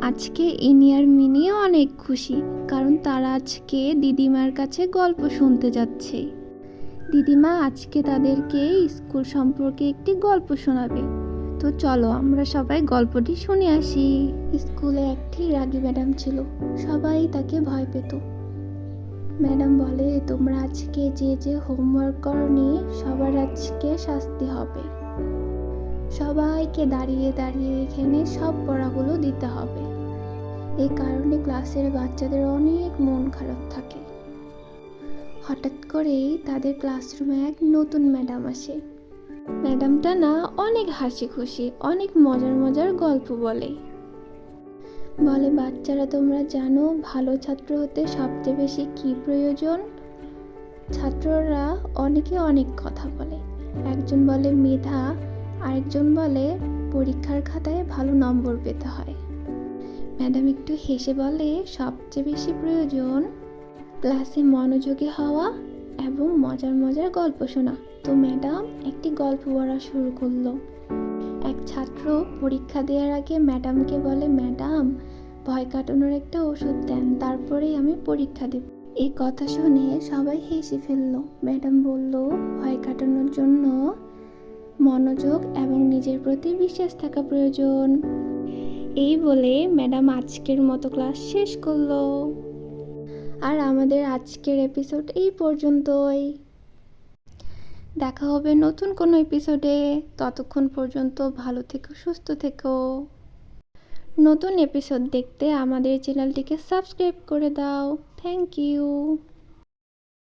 আজকে ইনি আর মিনি অনেক খুশি, কারণ তারা আজকে দিদিমার কাছে গল্প শুনতে যাচ্ছে। দিদিমা আজকে তাদেরকে স্কুল সম্পর্কে একটি গল্প শোনাবে। তো চলো আমরা সবাই গল্পটি শুনে আসি। স্কুলে একটি রাগী ম্যাডাম ছিল, সবাই তাকে ভয় পেত। ম্যাডাম বলে, তোমরা আজকে যে যে হোমওয়ার্ক করনি সবার আজকে শাস্তি হবে। সবাইকে দাঁড়িয়ে দাঁড়িয়ে এখানে সব পড়াগুলো দিতে হবে। এই কারণে ক্লাসের বাচ্চাদের অনেক মন খারাপ থাকে। হঠাৎ করেই তাদের ক্লাসরুমে এক নতুন ম্যাডাম আসে। ম্যাডামটা না অনেক হাসি খুশি, অনেক মজার মজার গল্প বলে। বাচ্চারা, তোমরা জানো ভালো ছাত্র হতে সবচেয়ে বেশি কি প্রয়োজন? ছাত্ররা অনেকে অনেক কথা বলে। একজন বলে মেধা, আরেকজন বলে পরীক্ষার খাতায় ভালো নম্বর পেতে হয়। ম্যাডাম একটু হেসে বলে, সবচেয়ে বেশি প্রয়োজন ক্লাসে মনোযোগী হওয়া এবং মজার মজার গল্প শোনা। তো ম্যাডাম একটি গল্প বলা শুরু করলো। এক ছাত্র পরীক্ষা দেওয়ার আগে ম্যাডামকে বলে, ম্যাডাম ভয় কাটানোর একটা ওষুধ দেন, তারপরেই আমি পরীক্ষা দেব। এই কথা শুনে সবাই হেসে ফেললো। ম্যাডাম বলল, ভয় কাটানোর জন্য মনোযোগ এবং নিজের প্রতি বিশ্বাস থাকা প্রয়োজন। এই বলে ম্যাডাম আজকের মতো ক্লাস শেষ করলো। আর আমাদের আজকের এপিসোড এই পর্যন্তই। দেখা হবে নতুন কোনো এপিসোডে। ততক্ষণ পর্যন্ত ভালো থেকো, সুস্থ থেকো। নতুন এপিসোড দেখতে আমাদের চ্যানেলটিকে সাবস্ক্রাইব করে দাও। Thank you.